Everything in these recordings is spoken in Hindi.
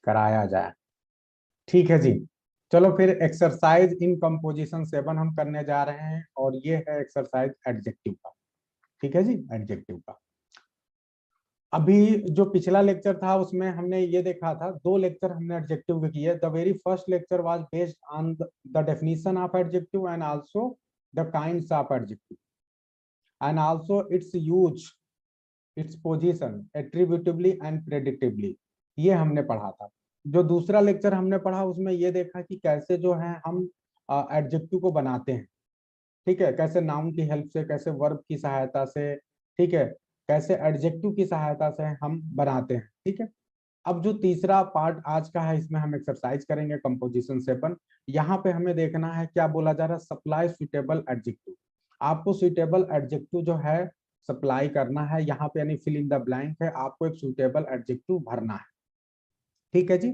कराया जाए। ठीक है जी। चलो फिर एक्सरसाइज इन कंपोजिशन 7 हम करने जा रहे हैं, और ये है एक्सरसाइज एडजेक्टिव का। ठीक है जी, एडजेक्टिव का। अभी जो पिछला लेक्चर था उसमें हमने ये देखा था, 2 लेक्चर हमने एडजेक्टिव के किए। The very first lecture was based on the definition of adjective and also the kinds of adjective and also its use, its position, attributively and predicatively. ये हमने पढ़ा था। जो दूसरा लेक्चर हमने पढ़ा उसमें ये देखा कि कैसे जो है हम एडजेक्टिव को बनाते हैं। ठीक है, कैसे नाउन की हेल्प से, कैसे वर्ब की सहायता से, ठीक है, कैसे एडजेक्टिव की सहायता से हम बनाते हैं। ठीक है। अब जो तीसरा पार्ट आज का है, इसमें हम एक्सरसाइज करेंगे कंपोजिशन 7। यहाँ पे हमें देखना है क्या बोला जा रहा है, सप्लाई सुटेबल एडजेक्टिव। आपको सुटेबल एडजेक्टिव जो है सप्लाई करना है यहाँ पे, यानी फिल इन द ब्लैंक है, आपको एक सुटेबल एडजेक्टिव भरना है। ठीक है जी।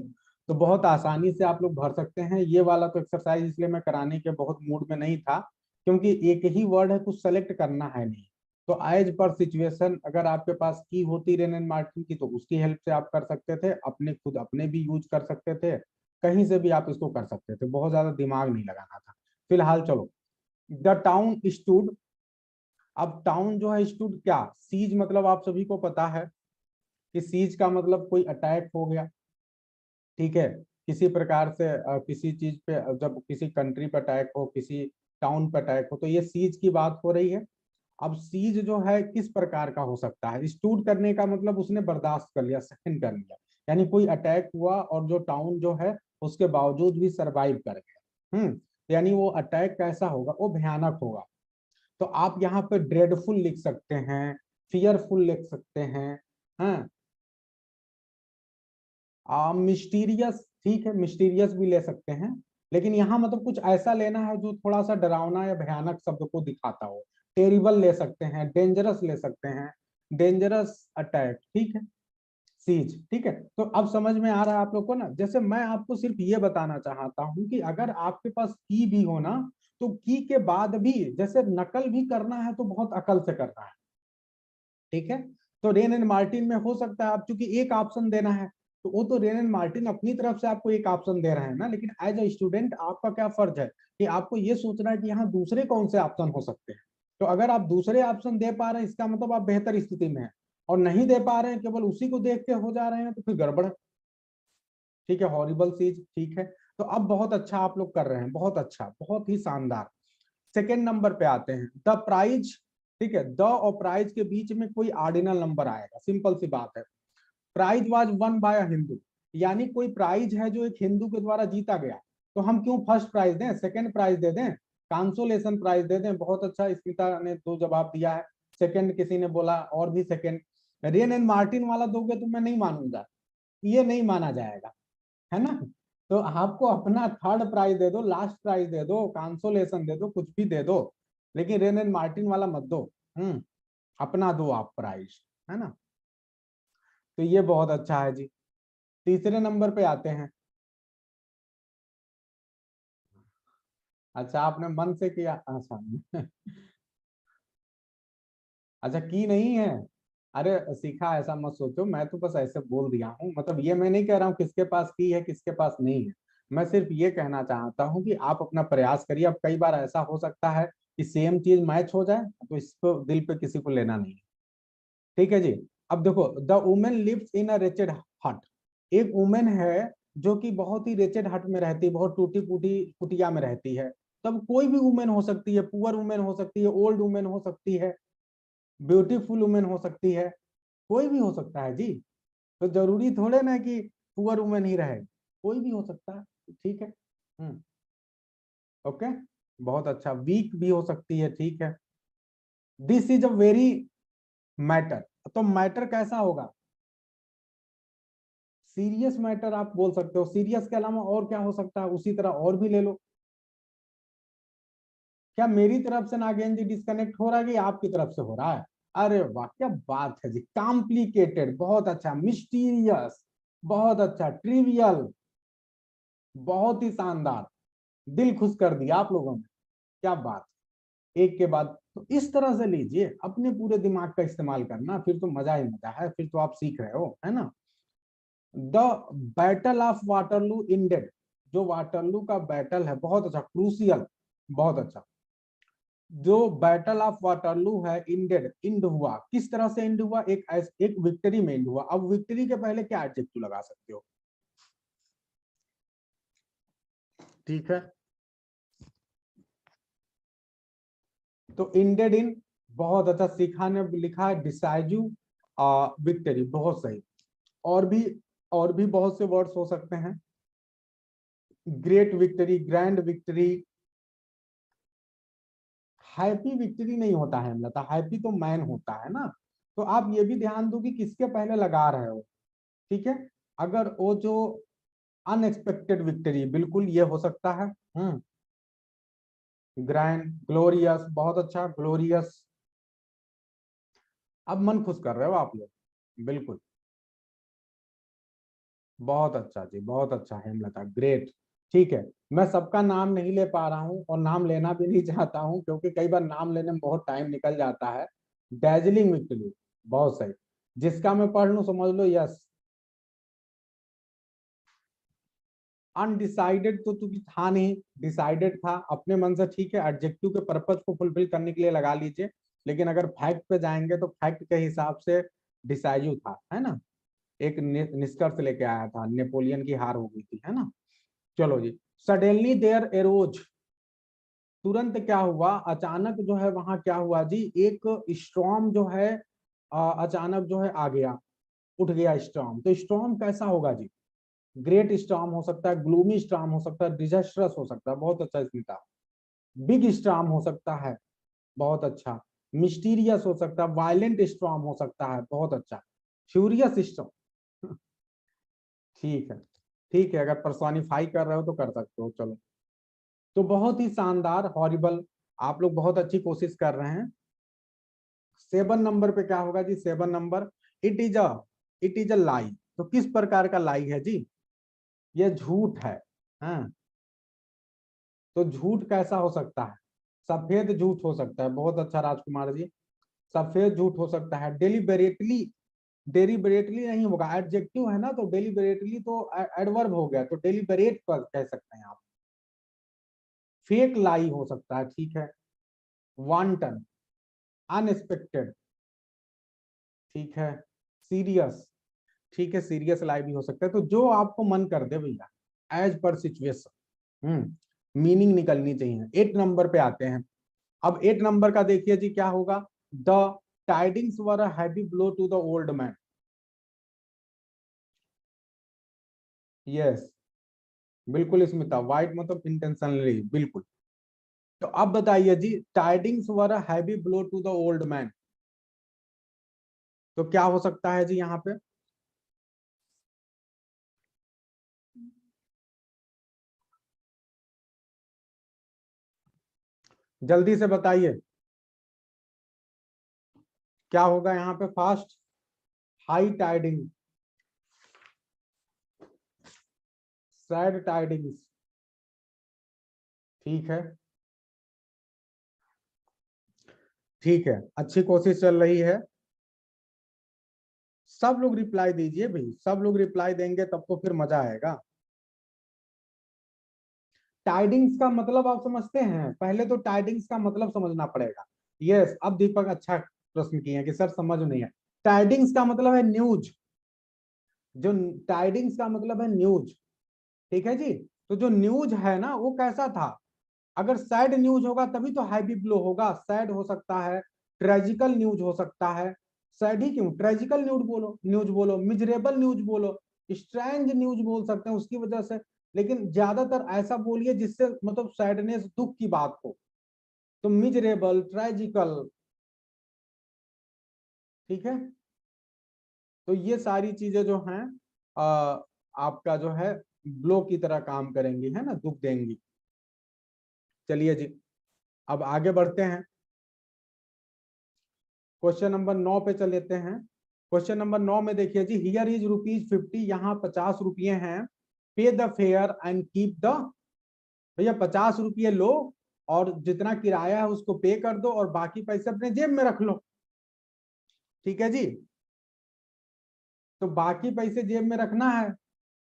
तो बहुत आसानी से आप लोग भर सकते हैं। ये वाला तो एक्सरसाइज इसलिए मैं कराने के बहुत मूड में नहीं था, क्योंकि एक ही वर्ड है, कुछ सेलेक्ट करना है नहीं। तो एज पर सिचुएशन, अगर आपके पास की होती रेन एंड मार्टिन की तो उसकी हेल्प से आप कर सकते थे, अपने खुद अपने भी यूज कर सकते थे, कहीं से भी आप इसको कर सकते थे, बहुत ज्यादा दिमाग नहीं लगाना था। फिलहाल चलो, द टाउन स्टूड। अब टाउन जो है स्टूड क्या, सीज मतलब आप सभी को पता है कि सीज का मतलब कोई अटैक हो गया। ठीक है, किसी प्रकार से किसी चीज पे, जब किसी कंट्री पे अटैक हो, किसी टाउन पे अटैक हो, तो ये सीज की बात हो रही है। अब सीज जो है किस प्रकार का हो सकता है, स्टूड करने का मतलब उसने बर्दाश्त कर लिया, सहन कर लिया, यानी कोई अटैक हुआ और जो टाउन जो है उसके बावजूद भी सरवाइव कर गया। यानी वो अटैक कैसा होगा, वो भयानक होगा। तो आप यहाँ पे ड्रेडफुल लिख सकते हैं, फियरफुल लिख सकते हैं, हाँ, मिस्टीरियस, ठीक है, मिस्टीरियस भी ले सकते हैं। लेकिन यहाँ मतलब कुछ ऐसा लेना है जो थोड़ा सा डरावना या भयानक शब्द को दिखाता हो। टेरिबल ले सकते हैं, डेंजरस ले सकते हैं, डेंजरस अटैक, ठीक है, सीज। ठीक है। तो अब समझ में आ रहा है आप लोग को ना। जैसे मैं आपको सिर्फ ये बताना चाहता हूं कि अगर आपके पास की भी हो ना, तो की के बाद भी जैसे नकल भी करना है तो बहुत अकल से करना है। ठीक है। तो रेन एंड मार्टिन में हो सकता है, आप चूंकि एक ऑप्शन देना है, तो वो तो रेन एंड मार्टिन अपनी तरफ से आपको एक ऑप्शन दे रहे हैं ना, लेकिन एज ए स्टूडेंट आपका क्या फर्ज है कि आपको ये सोचना है कि यहाँ दूसरे कौन से ऑप्शन हो सकते हैं। तो अगर आप दूसरे ऑप्शन दे पा रहे हैं, इसका मतलब आप बेहतर स्थिति में है, और नहीं दे पा रहे हैं, केवल उसी को देख के हो जा रहे हैं, तो फिर गड़बड़ है। ठीक है, हॉरिबल चीज। ठीक है। तो अब बहुत अच्छा आप लोग कर रहे हैं, बहुत अच्छा, बहुत ही शानदार। सेकेंड नंबर पे आते हैं, द प्राइज। ठीक है, द और प्राइज के बीच में कोई ऑर्डिनल नंबर आएगा, सिंपल सी बात है। प्राइज वाज वन बाय अ हिंदू, यानी कोई प्राइज है जो एक हिंदू के द्वारा जीता गया, तो हम क्यों फर्स्ट प्राइज दें, सेकंड प्राइज दे दें, कंसोलेशन प्राइज दे दें। बहुत अच्छा, स्मिता ने 2 जवाब दिया है। सेकंड किसी ने बोला, और भी सेकंड। रेन एंड मार्टिन वाला दोगे तो मैं नहीं मानूंगा, ये नहीं माना जाएगा, है ना। तो आपको अपना थर्ड प्राइज दे दो, लास्ट प्राइज दे दो, कंसोलेशन दे दो, कुछ भी दे दो, लेकिन रेन एंड मार्टिन वाला मत दो। अपना दो आप प्राइज, है ना। तो ये बहुत अच्छा है जी। तीसरे नंबर पे आते हैं। अच्छा, आपने मन से किया, अच्छा। अच्छा, की नहीं है। अरे सीखा, ऐसा मत सोचो, मैं तो बस ऐसे बोल दिया हूँ, मतलब ये मैं नहीं कह रहा हूँ किसके पास की है किसके पास नहीं है। मैं सिर्फ ये कहना चाहता हूँ कि आप अपना प्रयास करिए। अब कई बार ऐसा हो सकता है कि सेम चीज मैच हो जाए, तो इसको दिल पे किसी को लेना नहीं है। ठीक है जी। अब देखो, the woman lives in a wretched hut. एक वुमेन है जो कि बहुत ही रेचेड हट में रहती है, बहुत टूटी फूटी कुटिया में रहती है। तब कोई भी वुमेन हो सकती है, पुअर वुमेन हो सकती है, ओल्ड वुमेन हो सकती है, ब्यूटीफुल वुमेन हो सकती है, कोई भी हो सकता है जी। तो जरूरी थोड़े ना कि पुअर वुमेन ही रहे, कोई भी हो सकता है। ठीक है। ओके, बहुत अच्छा, वीक भी हो सकती है। ठीक है। This is a very matter. तो मैटर कैसा होगा, सीरियस मैटर आप बोल सकते हो। सीरियस के अलावा और क्या हो सकता है, उसी तरह और भी ले लो। क्या मेरी तरफ से नागेंद्र जी डिस्कनेक्ट हो रहा है कि आपकी तरफ से हो रहा है? अरे वाह, क्या बात है जी। कॉम्प्लिकेटेड, बहुत अच्छा। मिस्टीरियस, बहुत अच्छा। ट्रिवियल, बहुत ही शानदार। दिल खुश कर दिया आप लोगों ने, क्या बात। एक के बाद तो इस तरह से लीजिए, अपने पूरे दिमाग का इस्तेमाल करना, फिर तो मजा ही मजा है, फिर तो आप सीख रहे हो, है ना। The battle of Waterloo ended, जो वाटरलू का बैटल है, बहुत अच्छा, क्रूसियल, बहुत अच्छा। जो बैटल ऑफ वाटरलू है इंडेड, इंड हुआ, किस तरह से इंड हुआ, एक विक्ट्री में इंड हुआ। अब विक्ट्री के पहले क्या एडजेक्टिव लगा सकते हो, ठीक है, तो इंडेड इन, बहुत अच्छा, शिखा ने लिखा है डिसाइजिव विक्ट्री, बहुत सही। और भी, और भी बहुत से वर्ड्स हो सकते हैं, great victory, grand victory, happy victory नहीं होता है लता, हैप्पी तो मैन होता है ना। तो आप ये भी ध्यान दो कि किसके पहले लगा रहे हो, ठीक है। अगर वो जो अनएक्सपेक्टेड विक्ट्री, बिल्कुल ये हो सकता है। ग्रैंड, ग्लोरियस, बहुत अच्छा, ग्लोरियस। अब मन खुश कर रहे हो आप लोग, बिल्कुल, बहुत अच्छा जी, बहुत अच्छा हेमलता, ग्रेट। ठीक है, मैं सबका नाम नहीं ले पा रहा हूं और नाम लेना भी नहीं चाहता हूं, क्योंकि कई बार नाम लेने में बहुत टाइम निकल जाता है। डैजलिंग विक्ट्री, बहुत सही, जिसका मैं पढ़ लूं समझ लो, यस। अनडिसाइडेड तो तू था नहीं, डिसाइडेड था अपने मन से, ठीक है, एडजेक्टिव के पर्पज को फुलफिल करने के लिए लगा लीजिए। लेकिन अगर फैक्ट पे जाएंगे तो फैक्ट के हिसाब से डिसाइजिव था, है ना, एक निष्कर्ष लेके आया था, नेपोलियन की हार हो गई थी, है ना। चलो जी, सडनली देयर एरोज, तुरंत क्या हुआ, अचानक जो है वहां क्या हुआ जी, एक स्टॉर्म जो है अचानक जो है आ गया, उठ गया स्टॉर्म। तो स्टॉर्म कैसा होगा जी, ग्रेट स्टॉर्म हो सकता है, ग्लूमी स्टॉर्म हो सकता है, डिजास्ट्रस हो सकता है, बहुत अच्छा इसमें था। बिग स्टॉर्म हो सकता है, बहुत अच्छा। मिस्टीरियस हो सकता है, वायलेंट स्टॉर्म हो सकता है, बहुत अच्छा। फ्यूरियस स्टॉर्म, ठीक है, ठीक है, अगर पर्सोनिफाई कर रहे हो तो कर सकते हो, चलो। तो बहुत ही शानदार, हॉरिबल, आप लोग बहुत अच्छी कोशिश कर रहे हैं। 7 नंबर पे क्या होगा जी, 7 number, it is a, it is a lie. तो किस प्रकार का लाई है जी, ये झूठ है। हाँ, तो झूठ कैसा हो सकता है, सफेद झूठ हो सकता है, बहुत अच्छा राजकुमार जी, सफेद झूठ हो सकता है। डेलिबरेटली, डेलिबरेटली नहीं होगा, एडजेक्टिव है ना, तो डेलिबरेटली तो एडवर्ब हो गया, तो डेलिबरेट पर कह सकते हैं आप। फेक लाई हो सकता है, ठीक है। वांटन, अनएक्सपेक्टेड, ठीक है। सीरियस, ठीक है, सीरियस लाई भी हो सकता है। तो जो आपको मन कर दे भैया, एज पर सिचुएशन, मीनिंग निकलनी चाहिए। 8 नंबर पे आते हैं। अब 8 नंबर का देखिए जी, क्या होगा, the tidings were a heavy blow to the old man. Yes, बिल्कुल इसमें था, वाइट मतलब इंटेंशनली, बिल्कुल। तो अब बताइए जी, tidings were a heavy blow to the old man, तो क्या हो सकता है जी यहाँ पे, जल्दी से बताइए, क्या होगा यहाँ पे, fast, high tidying, sad tidings, ठीक है, ठीक है, अच्छी कोशिश चल रही है। सब लोग रिप्लाई दीजिए भाई, सब लोग रिप्लाई देंगे तब तो फिर मजा आएगा। टाइडिंग्स का मतलब आप समझते हैं, पहले तो टाइडिंग्स का मतलब समझना पड़ेगा। यस, अब दीपक अच्छा प्रश्न किए हैं कि सर समझ नहीं है। टाइडिंग्स का मतलब है न्यूज, जो टाइडिंग्स का मतलब है न्यूज, ठीक है जी। तो जो न्यूज है ना वो कैसा था, अगर सैड न्यूज होगा तभी तो हैवी ब्लो होगा, सैड हो सकता है, ट्रेजिकल न्यूज हो सकता है, सैड ही क्यों, ट्रेजिकल न्यूज बोलो, न्यूज बोलो, मिजरेबल न्यूज बोलो, स्ट्रेंज न्यूज बोल सकते हैं उसकी वजह से। लेकिन ज्यादातर ऐसा बोलिए जिससे मतलब सैडनेस, दुख की बात हो, तो मिजरेबल, ट्रेजिकल, ठीक है। तो ये सारी चीजें जो हैं आ, आपका जो है ब्लो की तरह काम करेंगी, है ना, दुख देंगी। चलिए जी, अब आगे बढ़ते हैं, क्वेश्चन नंबर 9 पे चल लेते हैं। क्वेश्चन नंबर 9 में देखिए जी, हियर इज ₹50, यहाँ 50 रुपये हैं। पे the fair and keep the, भैया 50 रुपये लो और जितना किराया है उसको पे कर दो और बाकी पैसे अपने जेब में रख लो, ठीक है जी। तो बाकी पैसे जेब में रखना है,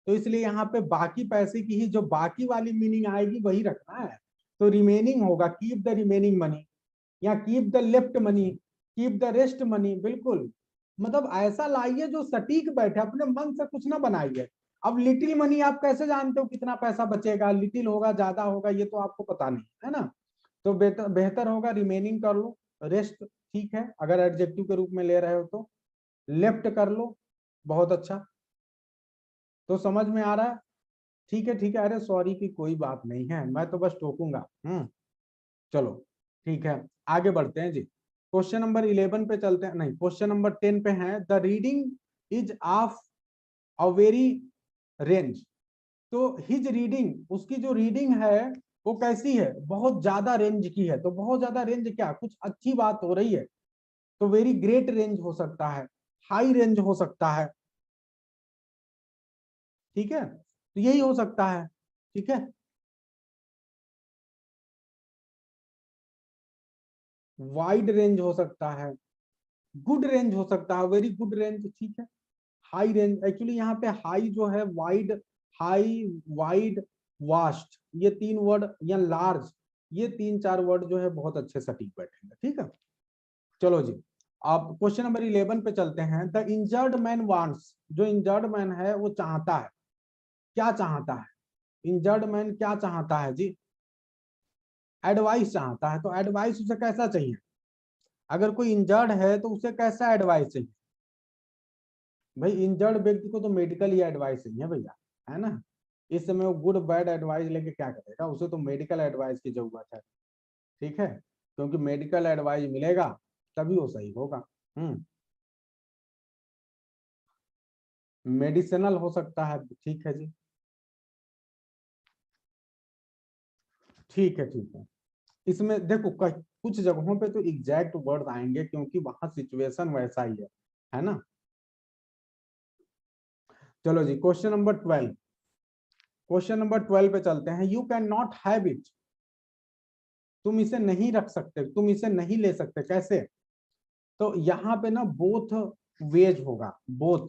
तो इसलिए यहाँ पे बाकी पैसे की ही जो बाकी वाली मीनिंग आएगी वही रखना है। तो रिमेनिंग होगा कीप द रिमेनिंग मनी, या keep the left money, keep the rest money. बिल्कुल, मतलब ऐसा लाइए जो सटीक बैठे, अपने मन से कुछ ना बनाइए। अब लिटिल मनी आप कैसे जानते हो कितना पैसा बचेगा, लिटिल होगा ज्यादा होगा ये तो आपको पता नहीं है ना। तो बेहतर बेहतर होगा रिमेनिंग कर लो, रेस्ट ठीक है अगर एडजेक्टिव के रूप में ले रहे हो तो, लेफ्ट कर लो, बहुत अच्छा। तो समझ में आ रहा है? ठीक है ठीक है, अरे सॉरी की कोई बात नहीं है, मैं तो बस टोकूंगा। चलो ठीक है, आगे बढ़ते हैं जी। क्वेश्चन नंबर 11 पे चलते हैं, नहीं क्वेश्चन नंबर 10 पे है। The reading is of a very range. तो हिज रीडिंग, उसकी जो रीडिंग है वो कैसी है, बहुत ज्यादा रेंज की है। तो बहुत ज्यादा रेंज क्या, कुछ अच्छी बात हो रही है, तो वेरी ग्रेट रेंज हो सकता है, हाई रेंज हो सकता है, ठीक है, तो यही हो सकता है। ठीक है, वाइड रेंज हो सकता है, गुड रेंज हो सकता है, वेरी गुड रेंज, ठीक है। हाई रेंज, एक्चुअली यहाँ पे हाई जो है वाइड, हाई वाइड वास्ट, ये तीन वर्ड, या लार्ज, ये तीन चार वर्ड जो है बहुत अच्छे सटीक बैठेंगे। ठीक है, चलो जी, आप क्वेश्चन नंबर 11 पे चलते हैं। द इंजर्ड मैन वांट्स, जो इंजर्ड मैन है वो चाहता है, क्या चाहता है, इंजर्ड मैन क्या चाहता है जी, एडवाइस चाहता है। तो एडवाइस उसे कैसा चाहिए, अगर कोई इंजर्ड है तो उसे कैसा एडवाइस चाहिए, भाई इंजर्ड व्यक्ति को तो मेडिकल ही एडवाइस चाहिए भैया, है ना। इस समय वो गुड बैड एडवाइस लेके क्या करेगा, उसे तो मेडिकल एडवाइस की जरूरत है। ठीक है, क्योंकि मेडिकल एडवाइस मिलेगा तभी वो सही होगा। मेडिसिनल हो सकता है, ठीक है जी, ठीक है ठीक है। इसमें देखो कुछ जगहों पे तो एग्जैक्ट वर्ड आएंगे क्योंकि वहां सिचुएशन वैसा ही है ना। चलो जी, क्वेश्चन नंबर 12 पे चलते हैं। You can not have it, तुम इसे नहीं रख सकते, तुम इसे नहीं ले सकते, कैसे। तो यहाँ पे ना बोथ वेज होगा, बोथ,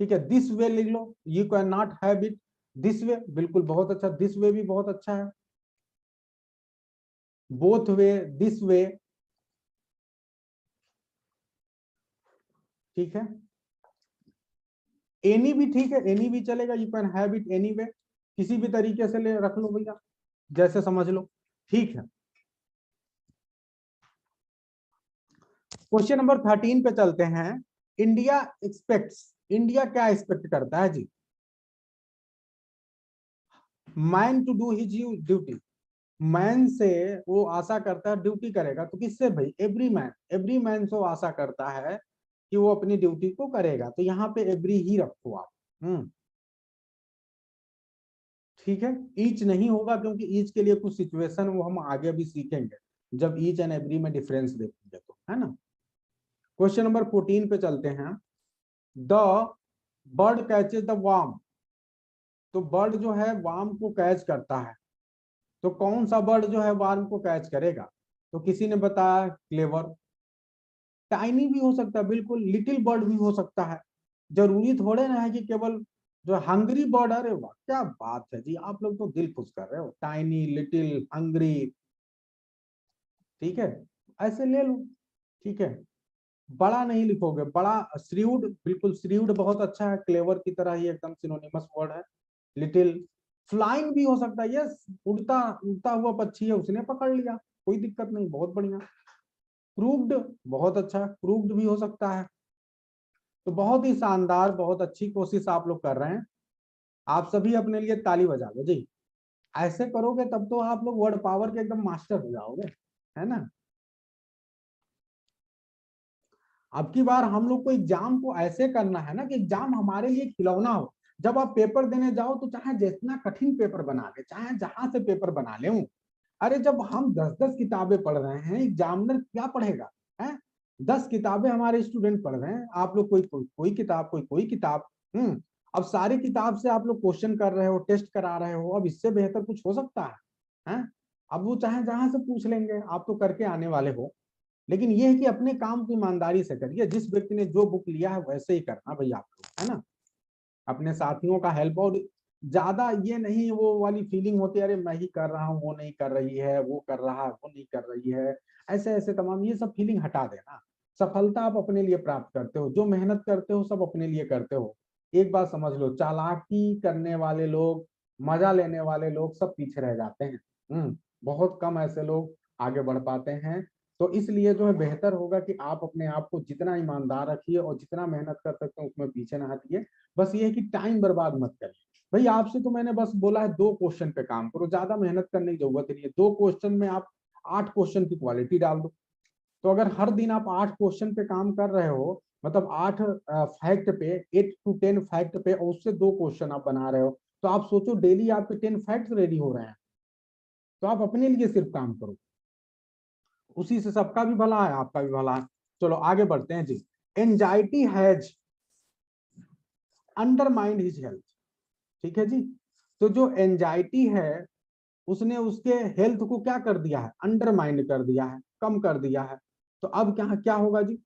ठीक है। दिस वे लिख लो, you can not have it this way, बिल्कुल बहुत अच्छा, दिस वे भी बहुत अच्छा है, बोथ वे, दिस वे, ठीक है। एनी भी ठीक है, एनी भी चलेगा, you can have it any way, किसी भी तरीके से ले रख लो भैया, जैसे समझ लो, ठीक है। क्वेश्चन नंबर 13 पे चलते हैं। इंडिया एक्सपेक्ट्स, इंडिया क्या एक्सपेक्ट करता है जी, man to do his duty, man से वो आशा करता है ड्यूटी करेगा, तो किससे भाई, एवरी मैन से वो आशा करता है कि वो अपनी ड्यूटी को करेगा, तो यहाँ पे एवरी ही रखो आप। ठीक है, ईच नहीं होगा क्योंकि ईच के लिए कुछ सिचुएशन वो हम आगे भी सीखेंगे जब ईच एंड एवरी में डिफरेंस देखेंगे, तो है ना। क्वेश्चन नंबर 14 पे चलते हैं। The bird catches the warm, तो बर्ड जो है वार्म को कैच करता है, तो कौन सा बर्ड जो है वार्म को कैच करेगा, तो किसी ने बताया क्लेवर, टाइनी भी हो सकता है, बिल्कुल लिटिल बर्ड भी हो सकता है, जरूरी थोड़े ना है कि केवल जो हंग्री बर्ड। अरे वाह क्या बात है जी, आप लोग तो दिल खुश कर रहे हो, टाइनी, लिटिल, हंग्री, ठीक है, ऐसे ले लो, ठीक है। बड़ा नहीं लिखोगे, बड़ा, श्रीउड, बिल्कुल श्रीउड बहुत अच्छा है, क्लेवर की तरह ही एकदम सिनोनिमस वर्ड है। लिटिल, फ्लाइंग भी हो सकता है, यस, उड़ता उड़ता हुआ पक्षी है, उसने पकड़ लिया, कोई दिक्कत नहीं, बहुत बढ़िया। क्रूक्ड, बहुत अच्छा, क्रूक्ड भी हो सकता है। तो बहुत ही शानदार, बहुत अच्छी कोशिश आप लोग कर रहे हैं, आप सभी अपने लिए ताली बजा लो जी। ऐसे करोगे तब तो आप लोग वर्ड पावर के एकदम मास्टर हो जाओगे, है ना। अब की बार हम लोग को एग्जाम को ऐसे करना है ना कि एग्जाम हमारे लिए खिलौना हो। जब आप पेपर देने जाओ तो चाहे जितना कठिन पेपर बना ले, चाहे जहां से पेपर बना ले, अरे जब हम 10-10 किताबें पढ़ रहे हैं, एग्जामिनर क्या पढ़ेगा है, 10 किताबें हमारे स्टूडेंट पढ़ रहे हैं, आप लोग कोई किताब, कोई किताब। अब सारी किताब से आप लोग क्वेश्चन कर रहे हो, टेस्ट करा रहे हो, अब इससे बेहतर कुछ हो सकता है? अब वो चाहे जहां से पूछ लेंगे, आप तो करके आने वाले हो। लेकिन ये है कि अपने काम को ईमानदारी से करिए। जिस व्यक्ति ने जो बुक लिया है वैसे ही करना भाई आप लोग, है ना। अपने साथियों का हेल्प, और ज्यादा ये नहीं वो वाली फीलिंग होती है अरे मैं ही कर रहा हूँ, वो नहीं कर रही है, वो कर रहा है, वो नहीं कर रही है, ऐसे ऐसे तमाम ये सब फीलिंग हटा देना। सफलता आप अपने लिए प्राप्त करते हो, जो मेहनत करते हो सब अपने लिए करते हो। एक बात समझ लो, चालाकी करने वाले लोग, मजा लेने वाले लोग सब पीछे रह जाते हैं। बहुत कम ऐसे लोग आगे बढ़ पाते हैं। तो इसलिए जो है बेहतर होगा कि आप अपने आप को जितना ईमानदार रखिए और जितना मेहनत कर सकते हैं उसमें पीछे ना हटिए। बस ये है कि टाइम बर्बाद मत करिए। भाई आपसे तो मैंने बस बोला है 2 क्वेश्चन पे काम करो, ज्यादा मेहनत करने की जरूरत नहीं है। 2 क्वेश्चन में आप 8 क्वेश्चन की क्वालिटी डाल दो। तो अगर हर दिन आप 8 क्वेश्चन पे काम कर रहे हो, मतलब 8 फैक्ट पे, 8 to 10 फैक्ट पे, और उससे 2 क्वेश्चन आप बना रहे हो, तो आप सोचो डेली आपके 10 फैक्ट्स रेडी हो रहे हैं। तो आप अपने लिए सिर्फ काम करो, उसी से सबका भी भला है, आपका भी भला है। चलो आगे बढ़ते हैं जी। Anxiety has undermined his health. ठीक है जी। तो जो एंजाइटी है उसने उसके हेल्थ को क्या कर दिया है, अंडरमाइन कर दिया है, कम कर दिया है। तो अब क्या क्या होगा जी।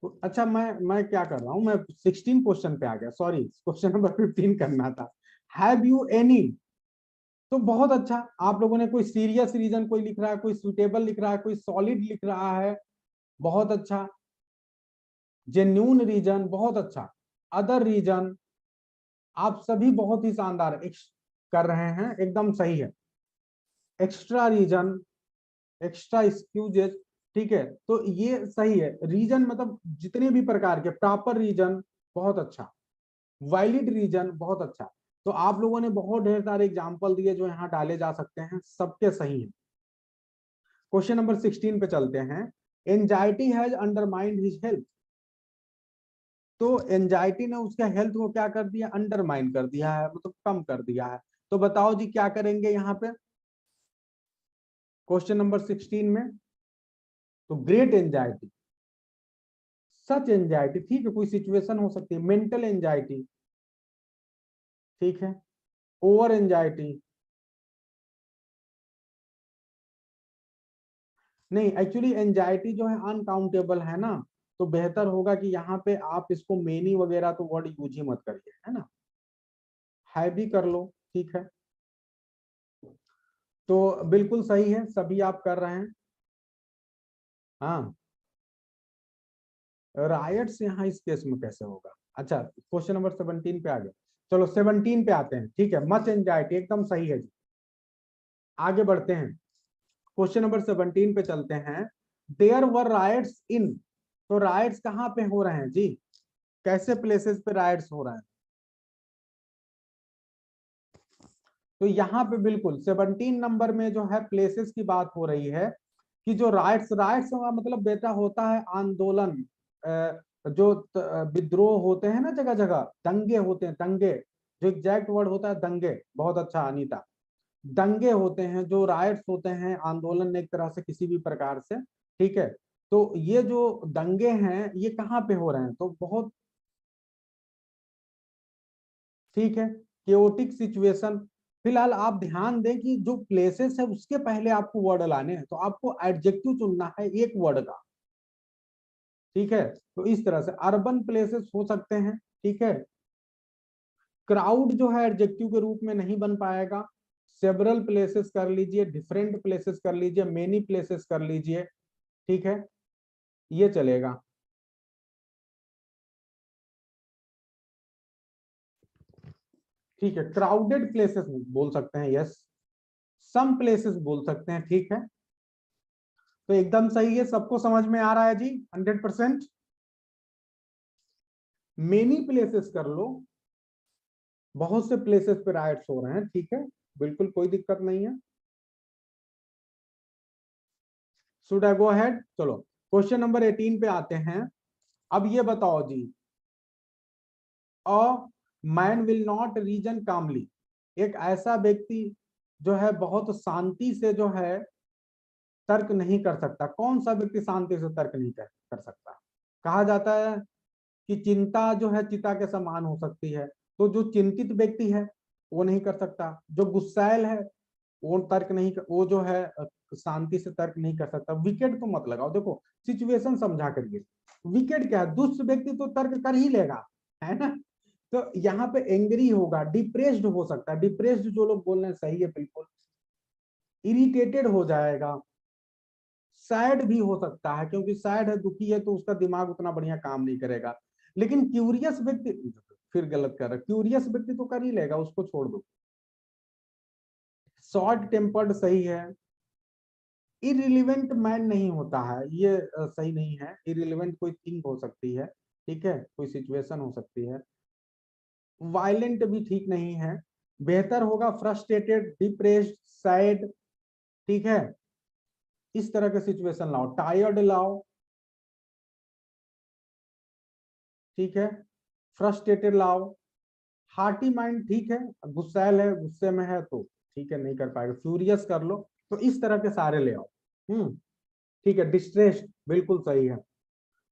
तो अच्छा मैं क्या कर रहा हूं, मैं 16 क्वेश्चन पे आ गया, सॉरी क्वेश्चन नंबर 15 करना था। Have you any. तो बहुत अच्छा, आप लोगों ने कोई सीरियस रीजन कोई लिख रहा है, कोई सुटेबल लिख रहा है, कोई सॉलिड लिख रहा है, बहुत अच्छा। जेन्यून रीजन, बहुत अच्छा। अदर रीजन, आप सभी बहुत ही शानदार कर रहे हैं, एकदम सही है। एक्स्ट्रा रीजन, एक्स्ट्रा एक्सक्यूजेस, ठीक है, तो ये सही है। रीजन मतलब जितने भी प्रकार के, प्रॉपर रीजन बहुत अच्छा, वैलिड रीजन बहुत अच्छा। तो आप लोगों ने बहुत ढेर सारे एग्जाम्पल दिए जो यहाँ डाले जा सकते हैं, सबके सही है। क्वेश्चन नंबर 16 पे चलते हैं। Anxiety has undermined his health. तो एंजाइटी ने उसके हेल्थ को क्या कर दिया, अंडरमाइन कर दिया है, मतलब कम कर दिया है। तो बताओ जी क्या करेंगे यहाँ पे क्वेश्चन नंबर 16 में। तो ग्रेट एंजाइटी, सच एंजाइटी, ठीक है, कोई सिचुएशन हो सकती है। मेंटल एंजाइटी, ठीक है। ओवर एंजाइटी, नहीं एक्चुअली एंजाइटी जो है अनकाउंटेबल है ना, तो बेहतर होगा कि यहाँ पे आप इसको मेनी वगैरह तो वर्ड यूज ही मत करिए, है ना। है भी कर लो, ठीक है। तो बिल्कुल सही है, सभी आप कर रहे हैं। हाँ, रायट्स यहाँ इस केस में कैसे होगा। अच्छा क्वेश्चन नंबर 17 पे आ गए। चलो 17 पे आते हैं, ठीक है। मच एंजाइटी एकदम सही है जी। आगे बढ़ते हैं, क्वेश्चन नंबर 17 पे चलते हैं। देयर वर राइट्स इन। तो राइट्स कहाँ पे हो रहे हैं जी, कैसे प्लेसेस पे राइट्स हो रहे हैं। तो यहाँ पे बिल्कुल 17 नंबर में जो है प्लेसेस की बात हो रही है, कि जो राइट्स, राइट्स का मतलब बेटा होता है आंदोलन, जो विद्रोह होते हैं ना, जगह जगह दंगे होते हैं, दंगे, जो एग्जैक्ट वर्ड होता है दंगे, बहुत अच्छा अनीता। दंगे होते हैं, जो राइट्स होते हैं, आंदोलन एक तरह से किसी भी प्रकार से, ठीक है। तो ये जो दंगे हैं ये कहाँ पे हो रहे हैं, तो बहुत ठीक है, केओटिक सिचुएशन। फिलहाल आप ध्यान दें कि जो प्लेसेस है उसके पहले आपको वर्ड लाने हैं, तो आपको एडजेक्टिव चुनना है एक वर्ड का, ठीक है। तो इस तरह से अर्बन प्लेसेस हो सकते हैं, ठीक है। क्राउड जो है एडजेक्टिव के रूप में नहीं बन पाएगा। सेवरल प्लेसेस कर लीजिए, डिफरेंट प्लेसेस कर लीजिए, मेनी प्लेसेस कर लीजिए, ठीक है, ये चलेगा। ठीक है, क्राउडेड प्लेसेस बोल सकते हैं, यस। सम प्लेसेस बोल सकते हैं, ठीक है। तो एकदम सही है, सबको समझ में आ रहा है जी 100%। मेनी प्लेसेस कर लो, बहुत से प्लेसेस पे राइट्स हो रहे हैं, ठीक है, बिल्कुल कोई दिक्कत नहीं है। शुड आई गो अहेड, चलो क्वेश्चन नंबर 18 पे आते हैं। अब ये बताओ जी, a man will not reason calmly. एक ऐसा व्यक्ति जो है बहुत शांति से जो है तर्क नहीं कर सकता। कौन सा व्यक्ति शांति से तर्क नहीं कर सकता। कहा जाता है कि चिंता जो है चिता के समान हो सकती है। तो जो चिंतित व्यक्ति है वो नहीं कर सकता। जो गुस्सैल है वो तर्क नहीं कर, वो जो है शांति से तर्क नहीं कर सकता। विकेट तो मत लगाओ, देखो सिचुएशन समझा करिए। विकेट क्या है, दुष्ट व्यक्ति तो तर्क कर ही लेगा, है ना। तो यहाँ पे एंग्री होगा, डिप्रेस्ड हो सकता है, डिप्रेस्ड जो लोग बोल रहे हैं सही है बिल्कुल, इरिटेटेड हो जाएगा, सैड भी हो सकता है, क्योंकि सैड है, दुखी है, तो उसका दिमाग उतना बढ़िया काम नहीं करेगा। लेकिन क्यूरियस व्यक्ति फिर गलत कर रहा है, क्यूरियस व्यक्ति तो कर ही लेगा, उसको छोड़ दो। शॉर्ट टेम्पर्ड सही है। इरिलीवेंट मैन नहीं होता है, ये सही नहीं है। इरिलीवेंट कोई थिंग हो सकती है, ठीक है, कोई सिचुएशन हो सकती है। वायलेंट भी ठीक नहीं है। बेहतर होगा फ्रस्ट्रेटेड, डिप्रेस्ड, सैड, ठीक है, इस तरह के सिचुएशन लाओ। टायर्ड लाओ, ठीक है, फ्रस्ट्रेटेड लाओ। हार्टी माइंड ठीक है, गुस्सैल है, गुस्से में है तो ठीक है, नहीं कर पाएगा। फ्यूरियस कर लो, तो इस तरह के सारे ले आओ। ठीक है। डिस्ट्रेस्ड बिल्कुल सही है।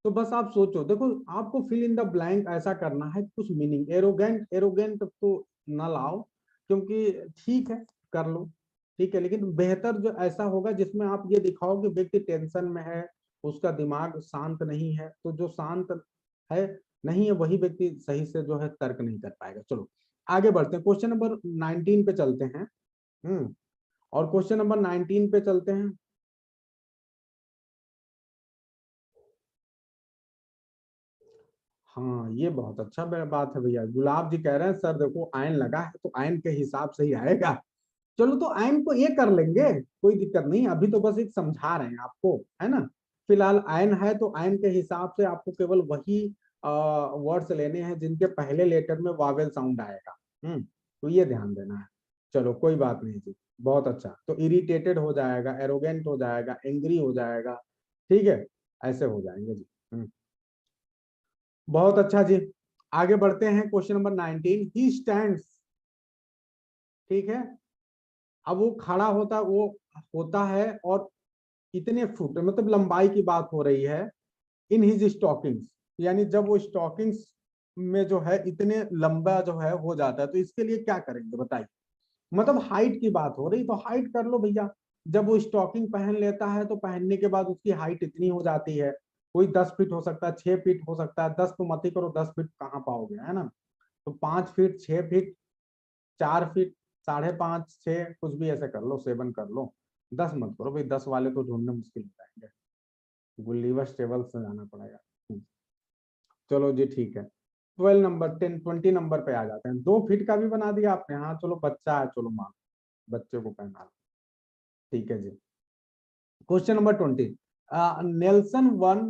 तो बस आप सोचो, देखो आपको फिल इन द ब्लैंक ऐसा करना है, कुछ मीनिंग। एरोगेंट, एरोगेंट तो ना लाओ, क्योंकि ठीक है कर लो, ठीक है, लेकिन बेहतर जो ऐसा होगा जिसमें आप ये दिखाओ कि व्यक्ति टेंशन में है, उसका दिमाग शांत नहीं है। तो जो शांत है नहीं है वही व्यक्ति सही से जो है तर्क नहीं कर पाएगा। चलो आगे बढ़ते हैं, क्वेश्चन नंबर 19 पे चलते हैं। और क्वेश्चन नंबर 19 पे चलते हैं। हाँ ये बहुत अच्छा बात है भैया। गुलाब जी कह रहे हैं सर देखो आयन लगा है तो आयन के हिसाब से ही आएगा। चलो तो आयन को ये कर लेंगे, कोई दिक्कत नहीं, अभी तो बस एक समझा रहे हैं आपको, है ना। फिलहाल आयन है तो आयन के हिसाब से आपको केवल वही वर्ड्स लेने हैं जिनके पहले लेटर में वावेल साउंड आएगा। तो ये ध्यान देना है। चलो कोई बात नहीं जी, बहुत अच्छा। तो इरिटेटेड हो जाएगा, एरोगेंट हो जाएगा, एंग्री हो जाएगा, ठीक है, ऐसे हो जाएंगे जी। बहुत अच्छा जी। आगे बढ़ते हैं, क्वेश्चन नंबर 19। ही स्टैंड्स, ठीक है, अब वो खड़ा होता, वो होता है, और इतने फुट मतलब लंबाई की बात हो रही है, इन हिज स्टॉकिंग्स, यानी जब वो स्टॉकिंग्स में जो है इतने लंबा जो है हो जाता है, तो इसके लिए क्या करेंगे बताइए। मतलब हाइट की बात हो रही, तो हाइट कर लो भैया। जब वो स्टॉकिंग पहन लेता है तो पहनने के बाद उसकी हाइट इतनी हो जाती है, कोई 10 फीट हो सकता है, 6 फीट हो सकता है। 10 तो मत ही करो, 10 फीट कहाँ पाओगे, है ना। तो 5 फीट, 6 फीट, 4 फीट, 5.5, 6, कुछ भी ऐसे कर लो, 7 कर लो। 10 मत करो भाई, 10 वाले तो ढूंढने मुश्किल हो जाएंगे, गुलीवर टेबल से जाना पड़ेगा। चलो जी ठीक है। 12 नंबर, 10, 20 नंबर पे आ जाते हैं। 2 फीट का भी बना दिया आपने, हाँ चलो बच्चा है, चलो मान बच्चे को पहना लो, ठीक है जी। Question number 20। Nelson won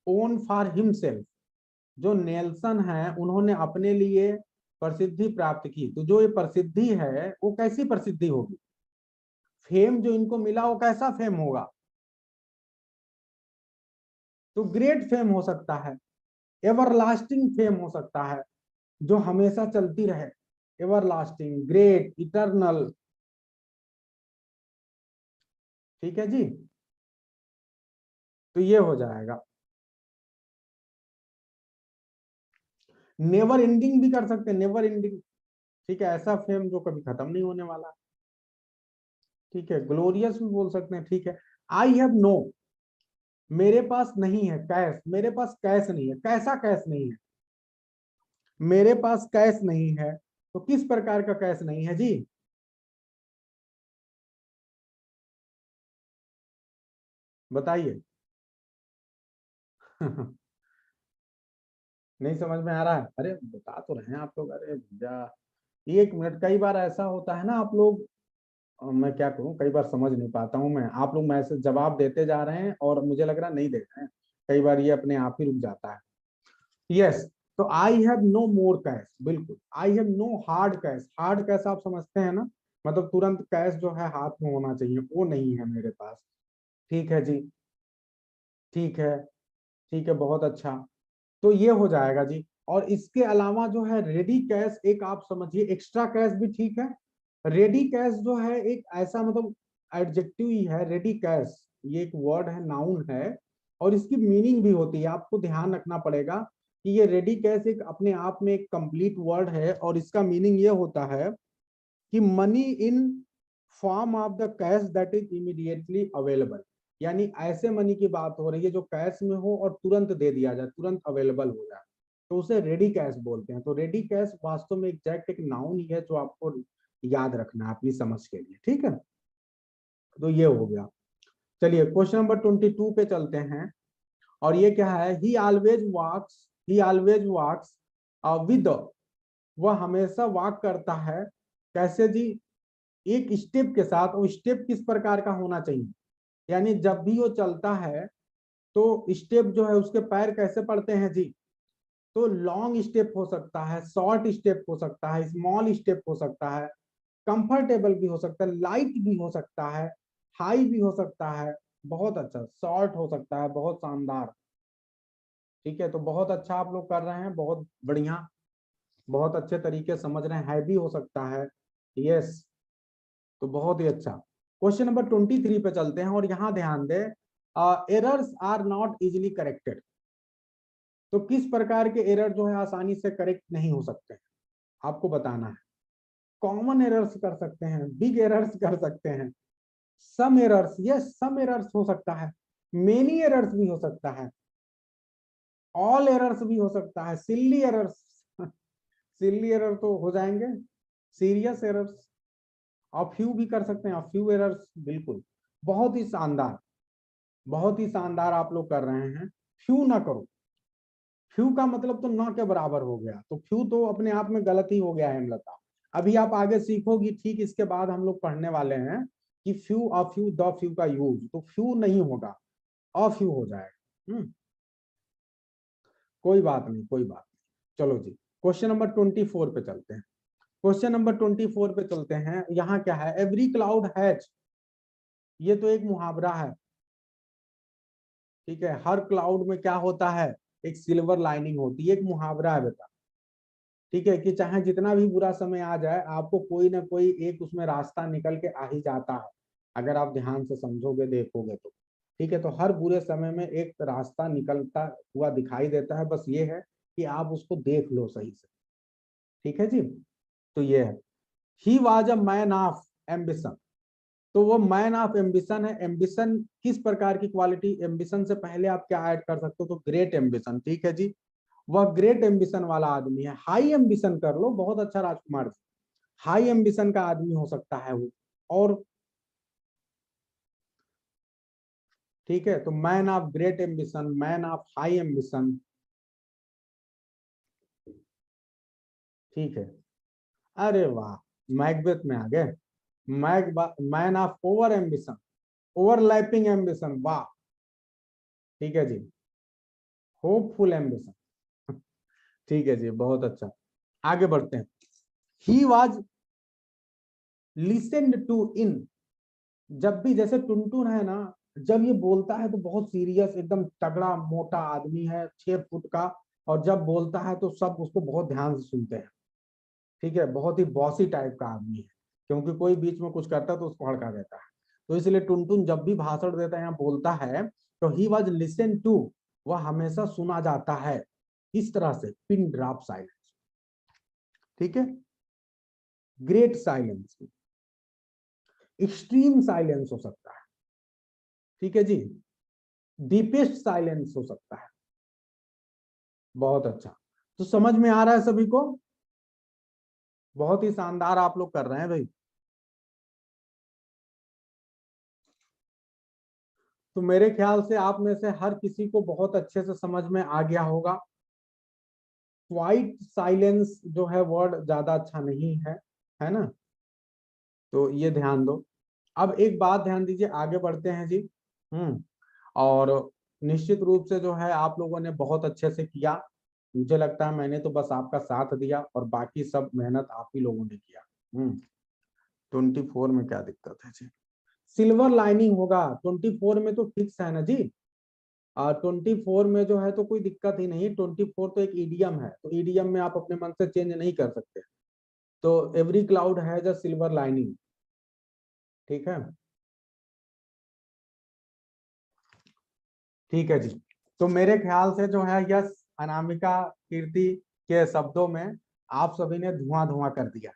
own for himself, जो नेल्सन है उन्होंने अपने लिए प्रसिद्धि प्राप्त की। तो जो ये प्रसिद्धि है वो कैसी प्रसिद्धि होगी, फेम जो इनको मिला वो कैसा फेम होगा। तो ग्रेट फेम हो सकता है, एवरलास्टिंग फेम हो सकता है, जो हमेशा चलती रहे, एवरलास्टिंग, ग्रेट, इटर्नल, ठीक है जी। तो ये हो जाएगा। नेवर एंडिंग भी कर सकते हैं, नेवर एंडिंग, ठीक है, ऐसा फेम जो कभी खत्म नहीं होने वाला, ठीक है। ग्लोरियस भी बोल सकते हैं, ठीक है। आई हैव नो, मेरे पास नहीं है कैश, मेरे पास कैश नहीं है, कैसा कैश नहीं है, मेरे पास कैश नहीं है, तो किस प्रकार का कैश नहीं है जी। बताइए। नहीं समझ में आ रहा है, अरे बता तो रहे हैं आप लोग, अरे भैया 1 मिनट। कई बार ऐसा होता है ना आप लोग, मैं क्या करूं, कई बार समझ नहीं पाता हूं मैं, आप लोग मैसेज जवाब देते जा रहे हैं और मुझे लग रहा नहीं दे रहे हैं, कई बार ये अपने आप ही रुक जाता है। यस। तो I have no more cash, बिल्कुल। I have no hard cash, hard cash आप समझते हैं ना, मतलब तुरंत कैश जो है हाथ में होना चाहिए, वो नहीं है मेरे पास, ठीक है जी, ठीक है, ठीक है, बहुत अच्छा। तो ये हो जाएगा जी। और इसके अलावा जो है रेडी कैश, एक आप समझिए, एक्स्ट्रा कैश भी ठीक है। रेडी कैश जो है एक ऐसा मतलब एडजेक्टिव ही है, रेडी कैश, ये एक वर्ड है, नाउन है, और इसकी मीनिंग भी होती है, आपको ध्यान रखना पड़ेगा कि ये रेडी कैश एक अपने आप में एक कंप्लीट वर्ड है, और इसका मीनिंग ये होता है कि money in form of the cash that is immediately available, यानी ऐसे मनी की बात हो रही है जो कैश में हो और तुरंत दे दिया जाए, तुरंत अवेलेबल हो जाए, तो उसे रेडी कैश बोलते हैं। तो रेडी कैश वास्तव में एग्जैक्ट एक नाउन ही है जो आपको याद रखना है अपनी समझ के लिए, ठीक है। तो ये हो गया। चलिए क्वेश्चन नंबर 22 पे चलते हैं, और ये क्या है, ही ऑलवेज वॉक्स विद, वह हमेशा वॉक करता है, कैसे जी, एक स्टेप के साथ। और स्टेप किस प्रकार का होना चाहिए, यानी जब भी वो चलता है तो स्टेप जो है उसके पैर कैसे पड़ते हैं जी, तो लॉन्ग स्टेप हो सकता है, शॉर्ट स्टेप हो सकता है, स्मॉल स्टेप हो सकता है, कंफर्टेबल भी हो सकता है, लाइट भी हो सकता है, हाई भी हो सकता है, बहुत अच्छा शॉर्ट हो सकता है, बहुत शानदार। ठीक है, तो बहुत अच्छा आप लोग कर रहे हैं, बहुत बढ़िया, बहुत अच्छे तरीके समझ रहे हैं, हैवी हो सकता है, यस, तो बहुत ही अच्छा। क्वेश्चन नंबर 23 पे चलते हैं, और यहाँ ध्यान दें, errors are not easily corrected. तो किस प्रकार के एरर जो है आसानी से करेक्ट नहीं हो सकते, आपको बताना है। कॉमन एरर्स कर सकते हैं, बिग एरर्स कर सकते हैं, some errors, yes some errors हो सकता है, मेनी एरर्स भी हो सकता है, ऑल एरर्स भी हो सकता है, सिल्ली एरर्स सिल्ली एरर तो हो जाएंगे, सीरियस एरर्स, और फ्यू भी कर सकते हैं, फ्यू एरर्स, बिल्कुल। बहुत ही शानदार, बहुत ही शानदार आप लोग कर रहे हैं। फ्यू ना करो, फ्यू का मतलब तो ना के बराबर हो गया, तो फ्यू तो अपने आप में गलत ही हो गया है हेमलता। अभी आप आगे सीखोगी, ठीक इसके बाद हम लोग पढ़ने वाले हैं कि few, a few, the few का यूज, तो फ्यू नहीं होगा, अ फ्यू हो जाएगा। कोई बात नहीं, कोई बात नहीं। चलो जी, क्वेश्चन नंबर 24 पे चलते हैं। क्वेश्चन नंबर 24 पे चलते हैं, यहाँ क्या है, एवरी क्लाउड हैज, ये तो एक मुहावरा है, ठीक है। हर क्लाउड में क्या होता है, एक सिल्वर लाइनिंग होती है, एक मुहावरा है बेटा, ठीक है, कि चाहे जितना भी बुरा समय आ जाए, आपको कोई ना कोई एक उसमें रास्ता निकल के आ ही जाता है, अगर आप ध्यान से समझोगे देखोगे तो, ठीक है। तो हर बुरे समय में एक रास्ता निकलता हुआ दिखाई देता है, बस ये है कि आप उसको देख लो सही से, ठीक है जी। तो ये है, he was a man of ambition, तो वो मैन ऑफ एम्बिशन है। एम्बिशन किस प्रकार की क्वालिटी, एम्बिशन से पहले आप क्या ऐड कर सकते हो, तो ग्रेट एम्बिशन, ठीक है जी। वह ग्रेट एम्बिशन वाला आदमी है। हाई एम्बिशन कर लो, बहुत अच्छा राजकुमार जी, हाई एम्बिशन का आदमी हो सकता है वो, और ठीक है, तो man of great ambition, man of high ambition, ठीक है। अरे वाह, मैकबेथ में आ गए, man of over ambition, overlapping ambition, वाह, ठीक है जी, होपफुल एम्बिशन, ठीक है जी, बहुत अच्छा। आगे बढ़ते हैं, ही वॉज लिसेंड टू इन, जब भी जैसे टुनटुन है ना, जब ये बोलता है तो बहुत सीरियस, एकदम तगड़ा मोटा आदमी है, 6 फुट का, और जब बोलता है तो सब उसको बहुत ध्यान से सुनते हैं, ठीक है। बहुत ही बॉसी टाइप का आदमी है, क्योंकि कोई बीच में कुछ करता है तो उसको हड़का देता है। तो इसलिए टुनटुन जब भी भाषण देता है या बोलता है, तो ही वॉज लिसन टू, वह हमेशा सुना जाता है, इस तरह से, पिन ड्रॉप साइलेंस, ठीक है। ग्रेट साइलेंस, एक्सट्रीम साइलेंस हो सकता है, ठीक है जी, डीपेस्ट साइलेंस हो सकता है, बहुत अच्छा। तो समझ में आ रहा है सभी को, बहुत ही शानदार आप लोग कर रहे हैं भाई। तो मेरे ख्याल से आप में से हर किसी को बहुत अच्छे से समझ में आ गया होगा। क्वाइट साइलेंस जो है वर्ड ज्यादा अच्छा नहीं है ना, तो ये ध्यान दो। अब एक बात ध्यान दीजिए, आगे बढ़ते हैं जी। और निश्चित रूप से जो है आप लोगों ने बहुत अच्छे से किया, मुझे लगता है मैंने तो बस आपका साथ दिया, और बाकी सब मेहनत आप ही लोगों ने किया। 24 में क्या दिक्कत है जी, सिल्वर लाइनिंग होगा 24 में, तो फिक्स है ना जी। 24 में जो है तो कोई दिक्कत ही नहीं, 24 तो एक ईडियम है, तो ईडियम में आप अपने मन से चेंज नहीं कर सकते। तो every cloud has a silver lining, ठीक है, ठीक है जी। तो मेरे ख्याल से जो है यस, अनामिका कीर्ति के शब्दों में आप सभी ने धुआं धुआं कर दिया,